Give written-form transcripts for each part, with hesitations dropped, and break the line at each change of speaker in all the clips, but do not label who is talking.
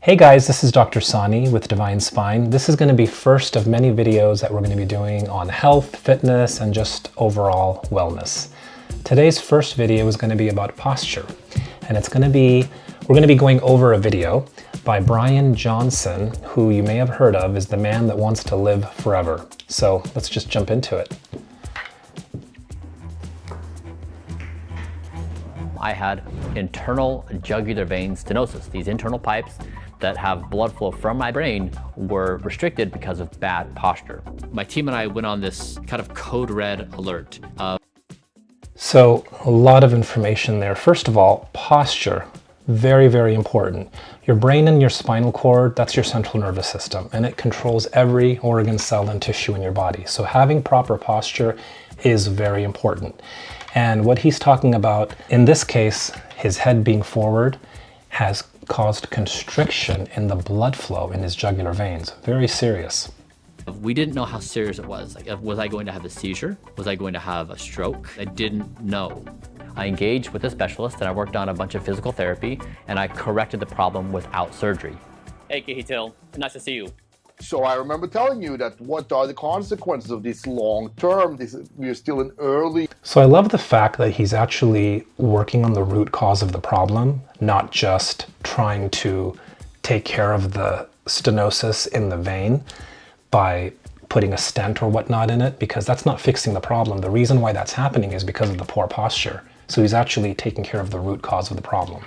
Hey guys, this is Dr. Sani with Divine Spine. This is going to be first of many videos that we're going to be doing on health, fitness, and just overall wellness. Today's first video is going to be about posture, and we're going to be going over a video by Bryan Johnson, who you may have heard of is the man that wants to live forever. So let's just jump into it.
I had internal jugular vein stenosis. These internal pipes that have blood flow from my brain were restricted because of bad posture. My team and I went on this kind of code red alert.
So a lot of information there. First of all, posture, very, very important. Your brain and your spinal cord, that's your central nervous system, and it controls every organ, cell, and tissue in your body. So having proper posture is very important. And what he's talking about, in this case, his head being forward, has caused constriction in the blood flow in his jugular veins. Very serious.
We didn't know how serious it was. Like, was I going to have a seizure? Was I going to have a stroke? I didn't know. I engaged with a specialist and I worked on a bunch of physical therapy and I corrected the problem without surgery. Hey, Kihitil, nice to see you.
So I remember telling you that what are the consequences of this long term? We're still in early.
So I love the fact that he's actually working on the root cause of the problem, not just trying to take care of the stenosis in the vein by putting a stent or whatnot in it, because that's not fixing the problem. The reason why that's happening is because of the poor posture. So he's actually taking care of the root cause of the problem.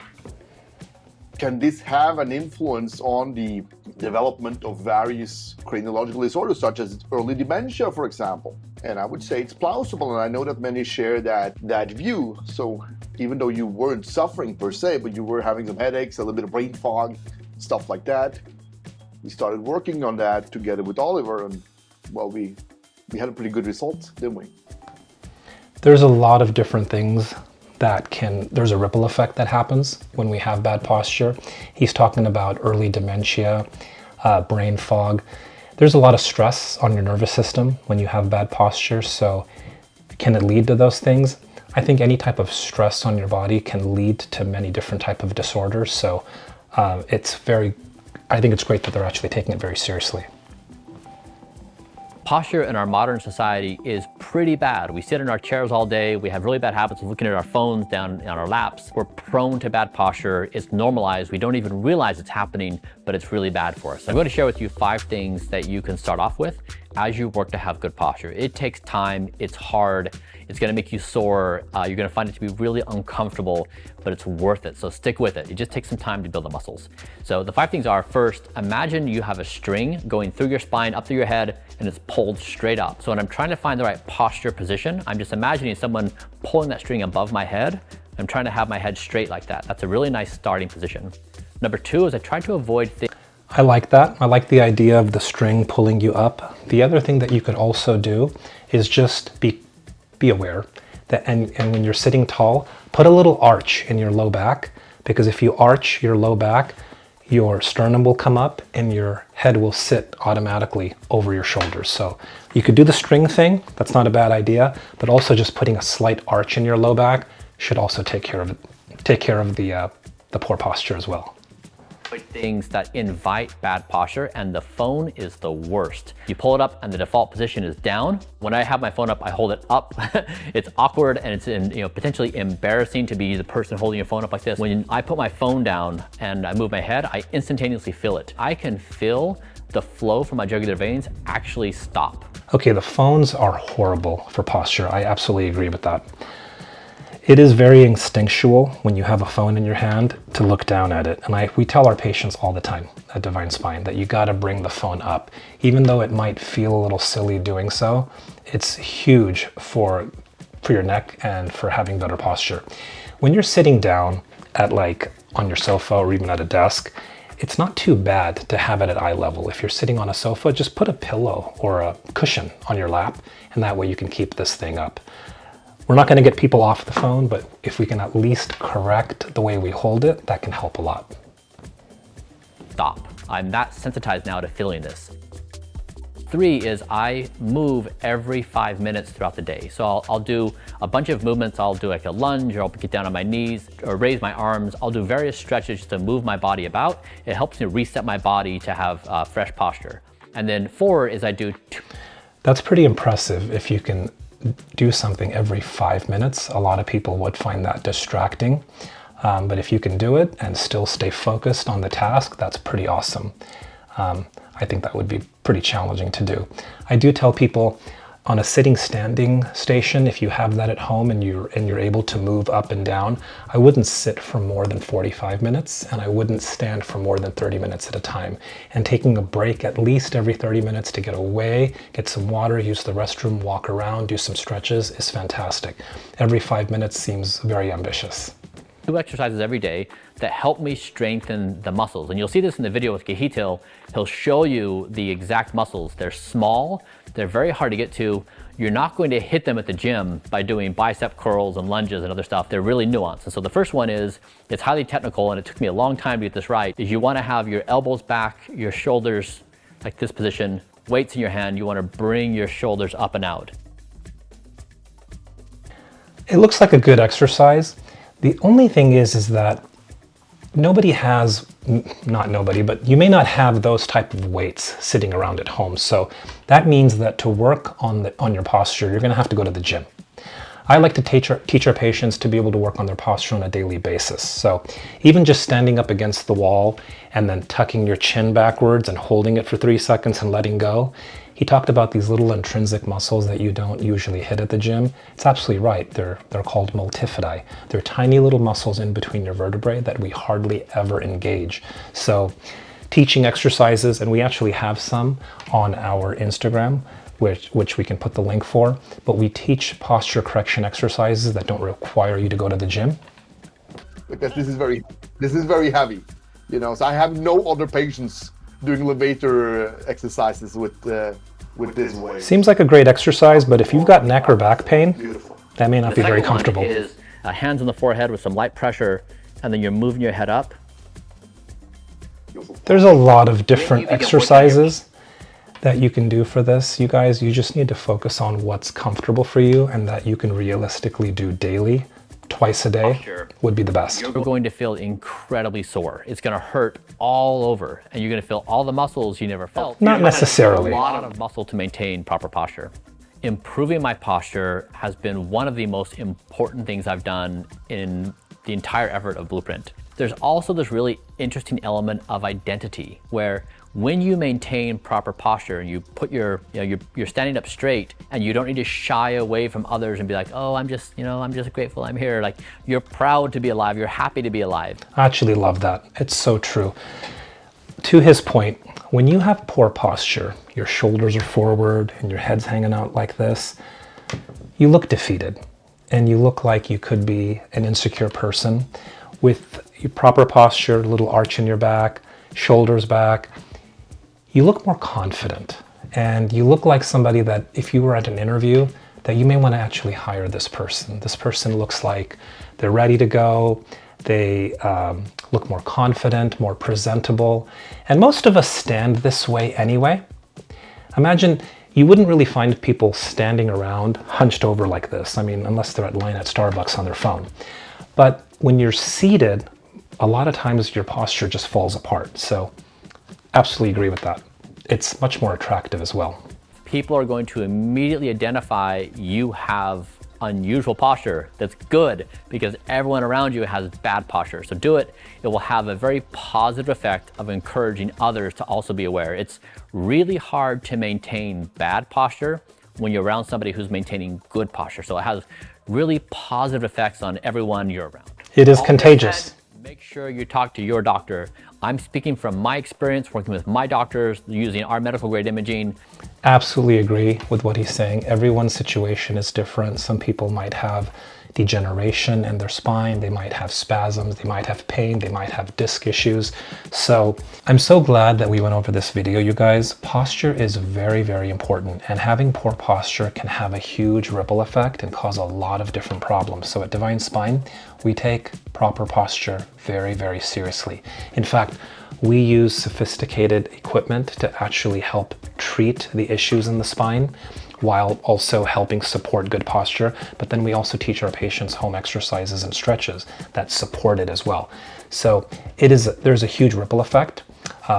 Can this have an influence on the development of various craniological disorders, such as early dementia, for example? And I would say it's plausible, and I know that many share that view. So even though you weren't suffering per se, but you were having some headaches, a little bit of brain fog, stuff like that, we started working on that together with Oliver, and well, we had a pretty good result, didn't we?
There's a lot of different things there's a ripple effect that happens when we have bad posture. He's talking about early dementia, brain fog. There's a lot of stress on your nervous system when you have bad posture. So can it lead to those things? I think any type of stress on your body can lead to many different type of disorders. So I think it's great that they're actually taking it very seriously.
Posture in our modern society is pretty bad. We sit in our chairs all day. We have really bad habits of looking at our phones down on our laps. We're prone to bad posture. It's normalized. We don't even realize it's happening, but it's really bad for us. I'm going to share with you 5 things that you can start off with as you work to have good posture. It takes time. It's hard. It's going to make you sore. You're going to find it to be really uncomfortable, but it's worth it. So stick with it. It just takes some time to build the muscles. So the 5 things are: first, imagine you have a string going through your spine, up through your head, and it's pulled straight up. So when I'm trying to find the right posture position, I'm just imagining someone pulling that string above my head. I'm trying to have my head straight like that. That's a really nice starting position. Number 2 is I try to avoid things.
I like that. I like the idea of the string pulling you up. The other thing that you could also do is just be aware that, and when you're sitting tall, put a little arch in your low back, because if you arch your low back, your sternum will come up and your head will sit automatically over your shoulders. So you could do the string thing. That's not a bad idea, but also just putting a slight arch in your low back should also take care of the poor posture as well.
Things that invite bad posture, and the phone is the worst. You pull it up and the default position is down. When I have my phone up, I hold it up. It's awkward and it's potentially embarrassing to be the person holding your phone up like this. When I put my phone down and I move my head, I instantaneously feel it. I can feel the flow from my jugular veins actually stop.
Okay, the phones are horrible for posture. I absolutely agree with that. It is very instinctual when you have a phone in your hand to look down at it. And we tell our patients all the time at Divine Spine that you gotta bring the phone up. Even though it might feel a little silly doing so, it's huge for your neck and for having better posture. When you're sitting down on your sofa or even at a desk, it's not too bad to have it at eye level. If you're sitting on a sofa, just put a pillow or a cushion on your lap, and that way you can keep this thing up. We're not going to get people off the phone, but if we can at least correct the way we hold it, that can help a lot.
Stop. I'm that sensitized now to feeling this. 3 is I move every 5 minutes throughout the day. So I'll do a bunch of movements. I'll do like a lunge, or I'll get down on my knees or raise my arms. I'll do various stretches to move my body about. It helps me reset my body to have fresh posture. And then 4 is I do
That's pretty impressive if you can do something every 5 minutes. A lot of people would find that distracting. But if you can do it and still stay focused on the task, that's pretty awesome. I think that would be pretty challenging to do. I do tell people on a sitting standing station, if you have that at home and you're able to move up and down, I wouldn't sit for more than 45 minutes and I wouldn't stand for more than 30 minutes at a time. And taking a break at least every 30 minutes to get away, get some water, use the restroom, walk around, do some stretches is fantastic. Every 5 minutes seems very ambitious.
2 exercises every day that help me strengthen the muscles. And you'll see this in the video with Gahito. He'll show you the exact muscles. They're small, they're very hard to get to. You're not going to hit them at the gym by doing bicep curls and lunges and other stuff. They're really nuanced. And so the first one is, it's highly technical and it took me a long time to get this right, is you want to have your elbows back, your shoulders like this position, weights in your hand. You want to bring your shoulders up and out.
It looks like a good exercise. The only thing is that nobody has, not nobody, but you may not have those type of weights sitting around at home. So that means that to work on your posture, you're gonna have to go to the gym. I like to teach our patients to be able to work on their posture on a daily basis. So even just standing up against the wall and then tucking your chin backwards and holding it for 3 seconds and letting go. He talked about these little intrinsic muscles that you don't usually hit at the gym. It's absolutely right. They're called multifidi. They're tiny little muscles in between your vertebrae that we hardly ever engage. So teaching exercises, and we actually have some on our Instagram, which we can put the link for, but we teach posture correction exercises that don't require you to go to the gym.
Because this is very heavy, you know. So I have no other patients doing levator exercises with this weight.
Seems like a great exercise, but if you've got neck or back pain, that may not be very comfortable.
The second one is hands on the forehead with some light pressure, and then you're moving your head up.
There's a lot of different exercises that you can do for this, you guys. You just need to focus on what's comfortable for you and that you can realistically do daily. Twice a day would be the best.
You're going to feel incredibly sore. It's going to hurt all over, and you're going to feel all the muscles you never felt.
Not necessarily.
A lot of muscle to maintain proper posture. Improving my posture has been one of the most important things I've done in the entire effort of Blueprint. There's also this really interesting element of identity where when you maintain proper posture and you put you're standing up straight and you don't need to shy away from others and be like, oh, I'm just grateful I'm here. Like, you're proud to be alive. You're happy to be alive.
I actually love that. It's so true. To his point, when you have poor posture, your shoulders are forward and your head's hanging out like this, you look defeated and you look like you could be an insecure person. With your proper posture, a little arch in your back, shoulders back, you look more confident and you look like somebody that if you were at an interview that you may want to actually hire this person. This person looks like they're ready to go. They look more confident, more presentable. And most of us stand this way anyway. Imagine you wouldn't really find people standing around hunched over like this. I mean, unless they're at line at Starbucks on their phone. But when you're seated, a lot of times your posture just falls apart. So absolutely agree with that. It's much more attractive as well.
People are going to immediately identify you have unusual posture that's good because everyone around you has bad posture. So do it. It will have a very positive effect of encouraging others to also be aware. It's really hard to maintain bad posture when you're around somebody who's maintaining good posture. So it has really positive effects on everyone you're around.
It is contagious.
Make sure you talk to your doctor. I'm speaking from my experience working with my doctors using our medical grade imaging.
Absolutely agree with what he's saying. Everyone's situation is different. Some people might have degeneration in their spine, they might have spasms, they might have pain, they might have disc issues. So I'm so glad that we went over this video, you guys. Posture is very, very important, and having poor posture can have a huge ripple effect and cause a lot of different problems. So at Divine Spine, we take proper posture very, very seriously. In fact, we use sophisticated equipment to actually help treat the issues in the spine while also helping support good posture. But then we also teach our patients home exercises and stretches that support it as well. So there's a huge ripple effect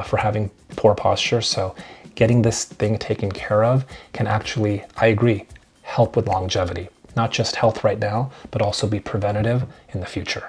for having poor posture. So getting this thing taken care of can actually, I agree, help with longevity. Not just health right now, but also be preventative in the future.